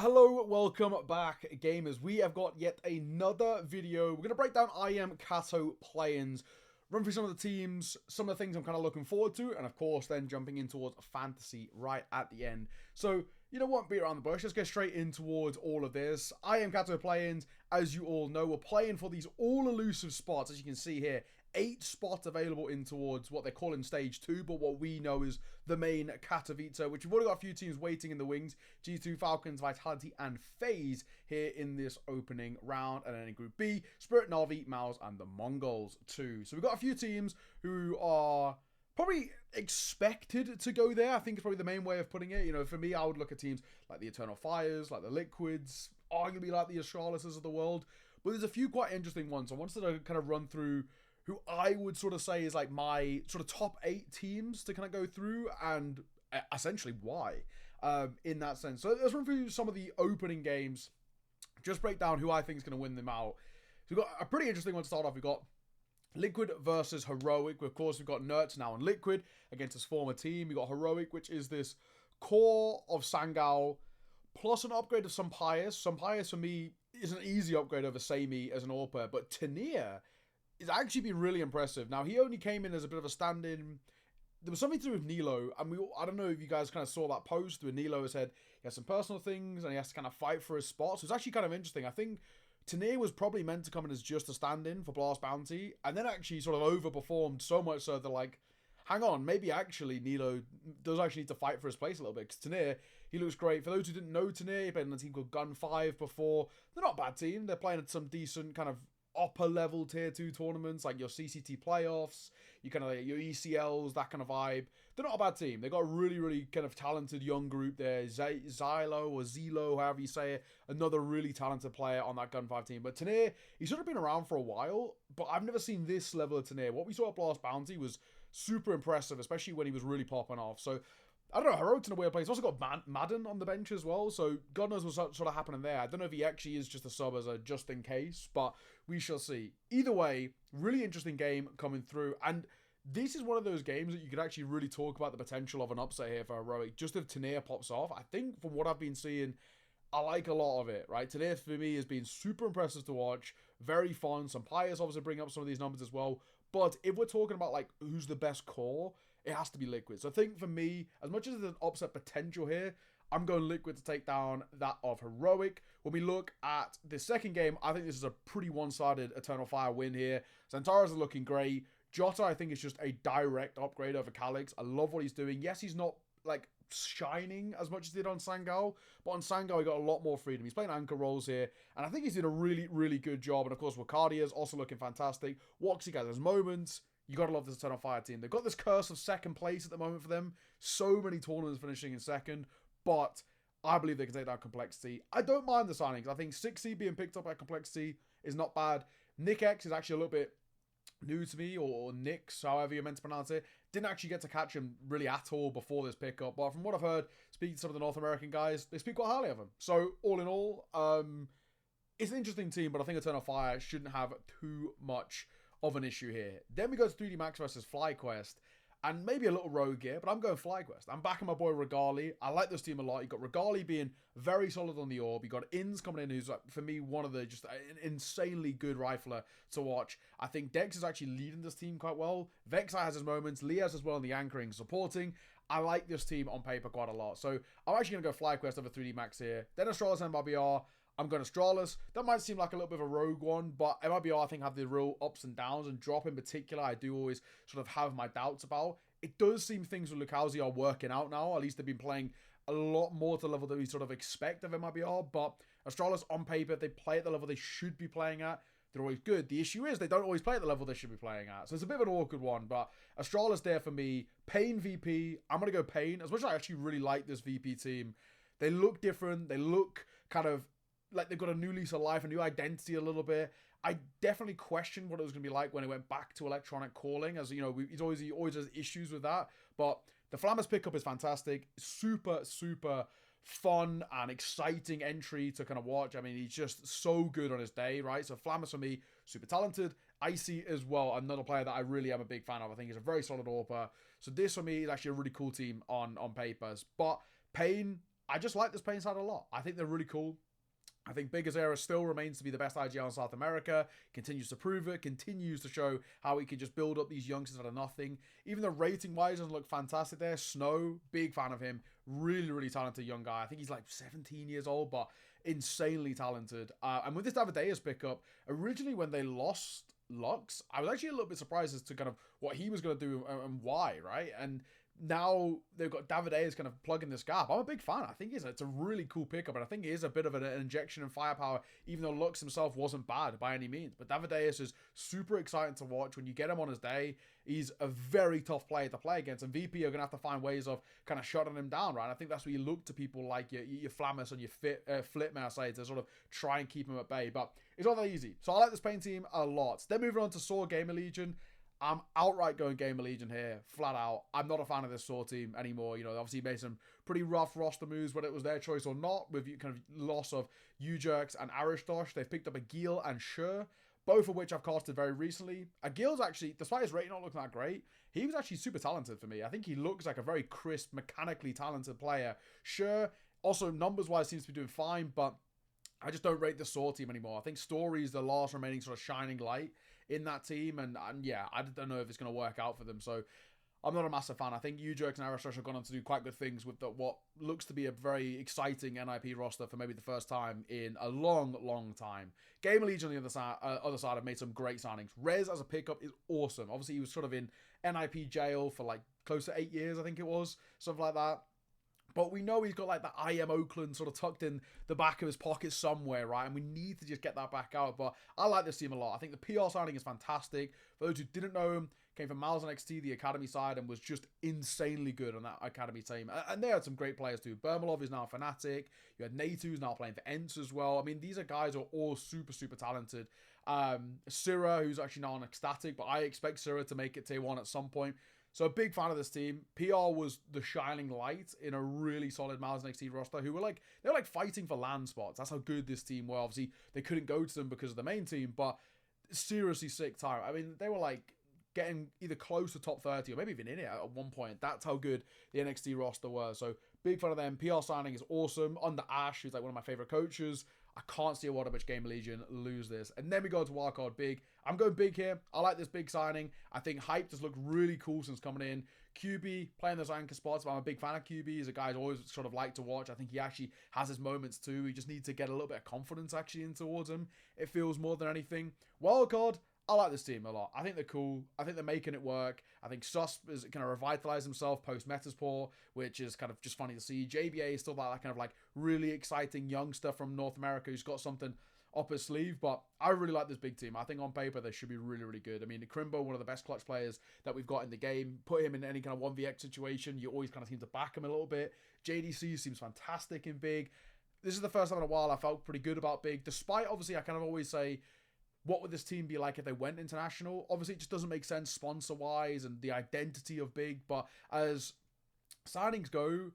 Hello, welcome back, gamers. We have got yet another video. We're going to break down I Am Katowice, run through some of the teams, some of the things I'm kind of looking forward to, and of course then jumping in towards fantasy right at the end. So, you know what, beat around the bush, let's get straight in towards all of this. I Am Katowice, as you all know, we're playing for these all-elusive spots, as you can see here. 8 spots available in towards what they're calling stage 2, but what we know is the main Katowice, which we've already got a few teams waiting in the wings. G2, Falcons, Vitality, and FaZe here in this opening round. And then in Group B, Spirit, Na'Vi, Mouse, and the Mongols too. So we've got a few teams who are probably expected to go there. I think it's probably the main way of putting it. You know, for me, I would look at teams like the Eternal Fires, like the Liquids, arguably like the Astraluses of the world. But there's a few quite interesting ones. So I wanted to kind of run through who I would sort of say is like my sort of top 8 teams to kind of go through, and essentially why, in that sense. So let's run through some of the opening games, just break down who I think is going to win them out. So we've got a pretty interesting one to start off. We've got Liquid versus Heroic. Of course, we've got Nerds now on Liquid against his former team. We've got Heroic, which is this core of Sangao, plus an upgrade of Sumpius. Sumpius, for me, is an easy upgrade over Samey as an AWPer, but Tania it's actually been really impressive. Now, he only came in as a bit of a stand-in. There was something to do with Nilo, and I don't know if you guys kind of saw that post where Nilo said he has some personal things and he has to kind of fight for his spot. So it's actually kind of interesting. I think Tania was probably meant to come in as just a stand-in for Blast Bounty, and then actually sort of overperformed so much so they're like, hang on, maybe actually Nilo does actually need to fight for his place a little bit, because Tania, he looks great. For those who didn't know Tania, he played on a team called Gun 5 before. They're not a bad team. They're playing at some decent kind of upper level tier 2 tournaments, like your CCT playoffs, you kind of like your ECLs, that kind of vibe. They're not a bad team. They've got a really kind of talented young group there. Zylo or Zelo, however you say it, another really talented player on that Gun 5 team. But Tania, he's sort of been around for a while, but I've never seen this level of Tania. What we saw at Blast Bounty was super impressive, especially when he was really popping off. So I don't know, Heroic's in a weird place. He's also got Madden on the bench as well, so God knows what's sort of happening there. I don't know if he actually is just a sub as a just in case, but we shall see. Either way, really interesting game coming through, and this is one of those games that you could actually really talk about the potential of an upset here for Heroic, just if Tania pops off. I think from what I've been seeing, I like a lot of it, right? Tania for me has been super impressive to watch, very fun. Some players obviously bring up some of these numbers as well, but if we're talking about like who's the best core, it has to be Liquid. So I think for me, as much as there's an upset potential here, I'm going Liquid to take down that of Heroic. When we look at the second game, I think this is a pretty one-sided Eternal Fire win here. Xantaras is looking great. Jota, I think, is just a direct upgrade over Calix. I love what he's doing. Yes, he's not like shining as much as he did on Sangao, but on Sangao he got a lot more freedom. He's playing anchor roles here, and I think he's doing a really good job. And of course, Wakardia's also looking fantastic. Woxy has his moments. You gotta love this Eternal Fire team. They've got this curse of second place at the moment for them. So many tournaments finishing in second, but I believe they can take down Complexity. I don't mind the signings. I think 6C being picked up at Complexity is not bad. Nick X is actually a little bit new to me, or Nix, however you're meant to pronounce it. Didn't actually get to catch him really at all before this pickup, but from what I've heard, speaking to some of the North American guys, they speak quite highly of him. So all in all, it's an interesting team, but I think Eternal Fire shouldn't have too much of an issue here. Then we go to 3D Max versus FlyQuest, and maybe a little Rogue here, but I'm going FlyQuest. I'm backing my boy Regali. I like this team a lot. You got Regali being very solid on the orb. You got Inns coming in, who's like, for me, one of the just an insanely good rifler to watch. I think Dex is actually leading this team quite well. Vexi has his moments. Lias as well in the anchoring, supporting. I like this team on paper quite a lot. So I'm actually going to go FlyQuest over 3D Max here. Then Astralis and MRBR. I'm going Astralis. That might seem like a little bit of a rogue one, but MIBR I think have the real ups and downs, and Drop in particular I do always sort of have my doubts about. It does seem things with Lukowski are working out now. At least they've been playing a lot more to the level that we sort of expect of MIBR, but Astralis on paper, if they play at the level they should be playing at, they're always good. The issue is they don't always play at the level they should be playing at. So it's a bit of an awkward one, but Astralis there for me. Pain VP. I'm going to go Pain. As much as I actually really like this VP team, they look different. They look kind of like they've got a new lease of life, a new identity a little bit. I definitely questioned what it was going to be like when it went back to electronic calling, as you know, he always has issues with that. But the Flammers pickup is fantastic, super fun and exciting entry to kind of watch. I mean, he's just so good on his day, right? So Flammers for me, super talented. Icy as well, another player that I really am a big fan of. I think he's a very solid AWPer. So this for me is actually a really cool team on papers. But Pain, I just like this playing side a lot. I think they're really cool. I think Big Azera still remains to be the best IGL in South America, continues to prove it, continues to show how he can just build up these youngsters out of nothing. Even though rating-wise doesn't look fantastic there, Snow, big fan of him, really, really talented young guy. I think he's like 17 years old, but insanely talented. And with this Davideus pickup, originally when they lost Lux, I was actually a little bit surprised as to kind of what he was going to do and why, right? And now they've got Davideus kind of plugging this gap. I'm a big fan. I think it's a really cool pickup, and I think it is a bit of an injection in firepower, even though Lux himself wasn't bad by any means. But Davideus is super exciting to watch. When you get him on his day, he's a very tough player to play against, and VP are going to have to find ways of kind of shutting him down, right? And I think that's where you look to people like your Flammus and your Flip, may I say, to sort of try and keep him at bay. But it's not that easy. So I like this paint team a lot. Then moving on to Saw Gamer Legion. I'm outright going Gamer Legion here, flat out. I'm not a fan of this Saw team anymore. You know, obviously made some pretty rough roster moves, whether it was their choice or not, with kind of loss of Ujerks and Aristosh. They've picked up Agil and Shure, both of which I've casted very recently. Agil's actually, despite his rating not looking that great, he was actually super talented for me. I think he looks like a very crisp, mechanically talented player. Shure, also numbers-wise, seems to be doing fine, but I just don't rate the Saw team anymore. I think Story is the last remaining sort of shining light in that team, and yeah, I don't know if it's going to work out for them, so I'm not a massive fan. I think Ujerks and Aristosh have gone on to do quite good things with what looks to be a very exciting NIP roster for maybe the first time in a long, long time. Gamer Legion on the other side have made some great signings. Rez as a pickup is awesome. Obviously, he was sort of in NIP jail for like close to 8 years, I think it was, something like that. But we know he's got like the I Am Oakland sort of tucked in the back of his pocket somewhere, right? And we need to just get that back out. But I like this team a lot. I think the PR signing is fantastic. For those who didn't know him, came from Miles NXT, the Academy side, and was just insanely good on that Academy team. And they had some great players too. Bermalov is now a Fnatic. You had Natu who's now playing for Ents as well. I mean, these are guys who are all super, super talented. Syrah, who's actually now on Ecstatic, but I expect Syrah to make it tier 1 at some point. So a big fan of this team. PR was the shining light in a really solid Miles NXT roster who were like, they were like fighting for land spots. That's how good this team were. Obviously, they couldn't go to them because of the main team, but seriously sick time. I mean, they were like getting either close to top 30 or maybe even in it at one point. That's how good the NXT roster were. So big fan of them. PR signing is awesome. Under Ash, who's like one of my favorite coaches. I can't see a world in which Gamer Legion lose this. And then we go to Wildcard Big. I'm going big here. I like this big signing. I think Hype has looked really cool since coming in. QB playing those anchor spots, but I'm a big fan of QB. He's a guy I've always sort of liked to watch. I think he actually has his moments too. He just needs to get a little bit of confidence actually in towards him. It feels more than anything. Wildcard, I like this team a lot. I think they're cool. I think they're making it work. I think Sus is kind of revitalized himself post Metaspore, which is kind of just funny to see. JBA is still that kind of like really exciting youngster from North America who's got something up his sleeve, but I really like this big team. I think on paper they should be really, really good. I mean, Crimbo, one of the best clutch players that we've got in the game. Put him in any kind of 1vx situation, you always kind of seem to back him a little bit. JDC seems fantastic in Big. This is the first time in a while I felt pretty good about Big, despite obviously I kind of always say, what would this team be like if they went international? Obviously, it just doesn't make sense sponsor-wise and the identity of Big, but as signings go,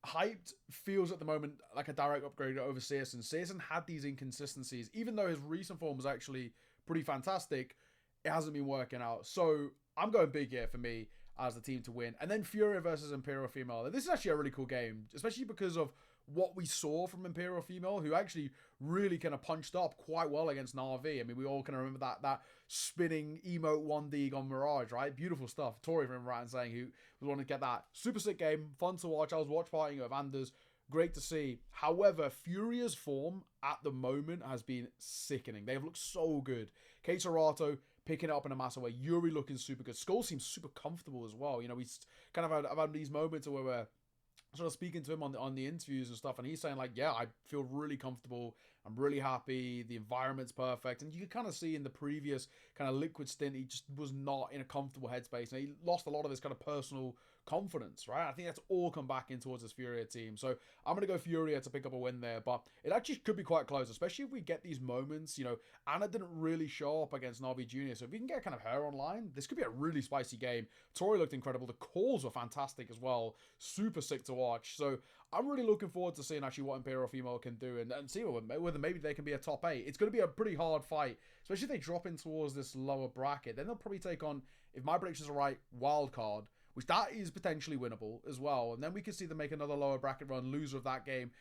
Hyped feels at the moment like a direct upgrade over Searson. Searson had these inconsistencies. Even though his recent form was actually pretty fantastic, it hasn't been working out. So I'm going big here for me as the team to win. And then Furia versus Imperial Female. This is actually a really cool game, especially because of what we saw from Imperial Female, who actually really kind of punched up quite well against Na'Vi. I mean, we all kind of remember that spinning emote 1D on Mirage, right? Beautiful stuff. Tori, if I remember right in saying, who was wanting to get that. Super sick game, fun to watch. I was watch partying with Anders. Great to see. However, Furia's form at the moment has been sickening. They've looked so good. Kate Serato picking it up in a massive way. Yuri looking super good. Skull seems super comfortable as well. You know, he's kind of had these moments where we're sort of speaking to him on the interviews and stuff, and he's saying like, yeah, I feel really comfortable, I'm really happy, the environment's perfect. And you could kind of see in the previous kind of Liquid stint, he just was not in a comfortable headspace, and he lost a lot of his kind of personal confidence, right? I think that's all come back in towards this Furia team. So I'm going to go Furia to pick up a win there, but it actually could be quite close, especially if we get these moments. You know, Anna didn't really show up against Navi Jr., so if we can get kind of her online, this could be a really spicy game. Tori looked incredible. The calls were fantastic as well. Super sick to watch. So I'm really looking forward to seeing actually what Imperial Female can do and see whether maybe they can be a top 8. It's going to be a pretty hard fight, especially if they drop in towards this lower bracket. Then they'll probably take on, if my predictions are right, Wildcard, which that is potentially winnable as well. And then we could see them make another lower bracket run, loser of that game.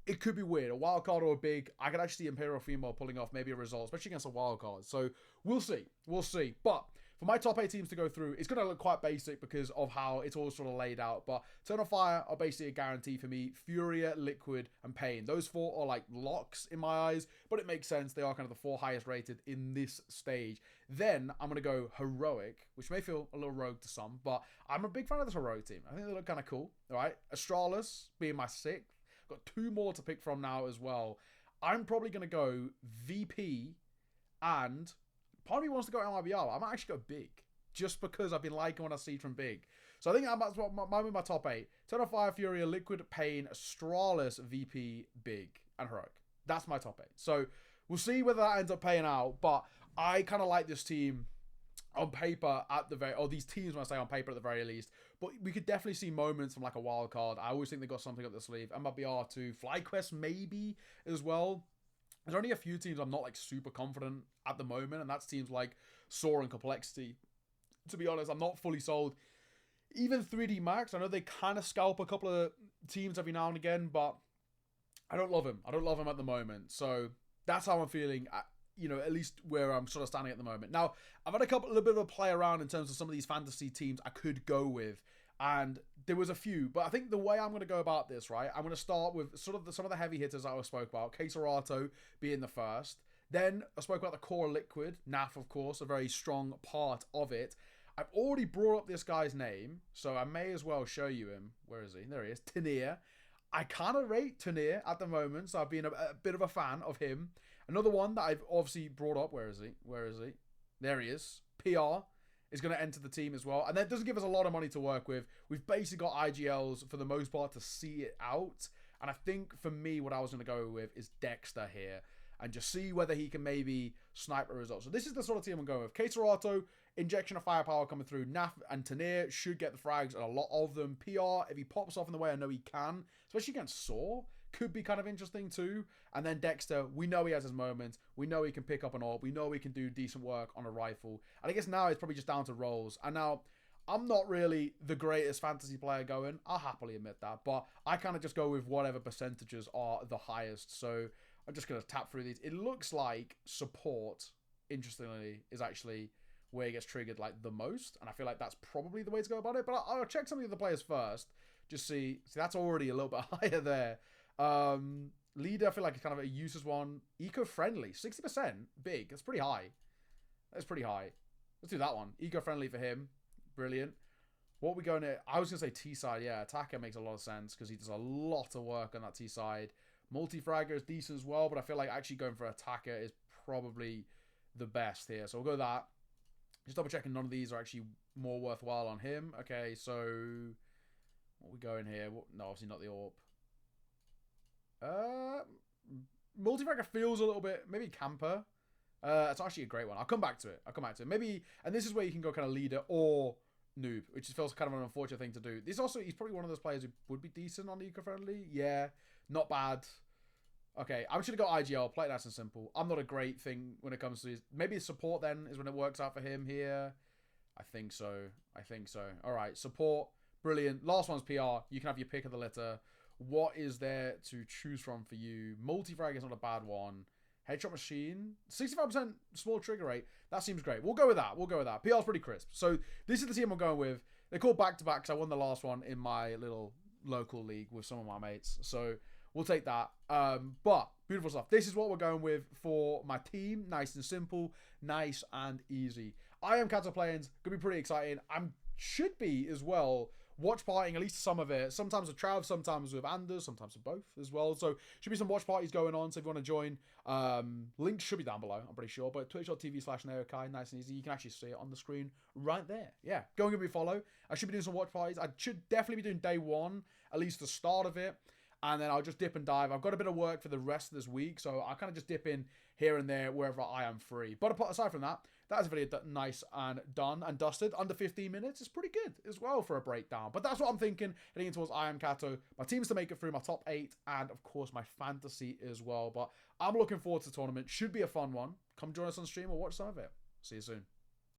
It could be weird. A wild card or a big. I could actually see Imperial Female pulling off maybe a result, especially against a wild card. So we'll see. We'll see. But for my top 8 teams to go through, it's going to look quite basic because of how it's all sort of laid out. But Turn of Fire are basically a guarantee for me. Furia, Liquid, and Pain. Those 4 are like locks in my eyes, but it makes sense. They are kind of the 4 highest rated in this stage. Then I'm going to go Heroic, which may feel a little rogue to some, but I'm a big fan of this Heroic team. I think they look kind of cool. All right. Astralis being my 6th. Got 2 more to pick from now as well. I'm probably going to go VP, and part of me wants to go MIBR. I might actually go Big, just because I've been liking what I see from Big. So I think that's what might be my top 8. Turn of Fire, Furia, Liquid, Pain, Astralis, VP, Big, and Heroic. That's my top 8. So we'll see whether that ends up paying out, but I kind of like this team on paper at the very, or these teams when I say on paper at the very least, but we could definitely see moments from like a wild card. I always think they got something up their sleeve. MLBR too, FlyQuest maybe as well. There's only a few teams I'm not like super confident at the moment, and that's teams like Soar and Complexity. To be honest, I'm not fully sold. Even 3D Max, I know they kind of scalp a couple of teams every now and again, but I don't love him. I don't love him at the moment. So that's how I'm feeling. You know, at least where I'm sort of standing at the moment. Now, I've had a little bit of a play around in terms of some of these fantasy teams I could go with, and there was a few, but I think the way I'm going to go about this, right, I'm going to start with sort of some of the heavy hitters I spoke about, Keserato being the first. Then I spoke about the core Liquid, NAF, of course, a very strong part of it. I've already brought up this guy's name, so I may as well show you him. Where is he? There he is. Tanier. I kind of rate Tanier at the moment, so I've been a bit of a fan of him. Another one that I've obviously brought up. Where is he? Where is he? There he is. PR is going to enter the team as well. And that doesn't give us a lot of money to work with. We've basically got IGLs for the most part to see it out. And I think for me, what I was going to go with is Dexter here. And just see whether he can maybe snipe a result. So this is the sort of team I'm going with. Keserato, injection of firepower coming through. Naf and Tanier should get the frags, and a lot of them. PR, if he pops off in the way I know he can, especially against Saw, could be kind of interesting too. And then Dexter, we know he has his moments. We know he can pick up an AWP. We know he can do decent work on a rifle. And I guess now it's probably just down to rolls. And now, I'm not really the greatest fantasy player going. I'll happily admit that. But I kind of just go with whatever percentages are the highest. So I'm just going to tap through these. It looks like support, interestingly, is actually where it gets triggered like the most. And I feel like that's probably the way to go about it. But I'll check some of the other players first. Just see that's already a little bit higher there. Leader, I feel like it's kind of a useless one. Eco-friendly, 60%. Big. That's pretty high. That's pretty high. Let's do that one. Eco-friendly for him. Brilliant. What we going to... I was going to say T-side. Yeah, attacker makes a lot of sense because he does a lot of work on that T-side. Multi-fragger is decent as well, but I feel like actually going for attacker is probably the best here. So we'll go that. Just double-checking none of these are actually more worthwhile on him. Okay, so... what we going here? No, obviously not the AWP. Multi-fragger feels a little bit... maybe camper. It's actually a great one. I'll come back to it. Maybe... and this is where you can go kind of leader or noob, which feels kind of an unfortunate thing to do. This also... he's probably one of those players who would be decent on eco-friendly. Yeah. Not bad. Okay, I'm just going to go IGL. Play it nice and simple. I'm not a great thing when it comes to... maybe support then is when it works out for him here. I think so. Alright, support. Brilliant. Last one's PR. You can have your pick of the litter. What is there to choose from for you? Multi-frag is not a bad one. Headshot machine. 65% small trigger rate. That seems great. We'll go with that. PR's pretty crisp. So this is the team I'm going with. They're called back-to-back because I won the last one in my little local league with some of my mates. So we'll take that. But beautiful stuff. This is what we're going with for my team. Nice and simple. Nice and easy. I am Katowice playing. Going to be pretty exciting. Should be as well watch partying, at least some of it. Sometimes with Trav, sometimes with Anders, sometimes with both as well. So should be some watch parties going on. So if you want to join, links should be down below, I'm pretty sure. But twitch.tv/Neokai, nice and easy. You can actually see it on the screen right there. Yeah, go and give me a follow. I should be doing some watch parties. I should definitely be doing day one, at least the start of it. And then I'll just dip and dive. I've got a bit of work for the rest of this week, so I'll kind of just dip in here and there wherever I am free. But aside from that, that is a video nice and done and dusted. Under 15 minutes is pretty good as well for a breakdown. But that's what I'm thinking heading in towards I Am Kato. My team's to make it through my top 8 and, of course, my fantasy as well. But I'm looking forward to the tournament. Should be a fun one. Come join us on stream or watch some of it. See you soon.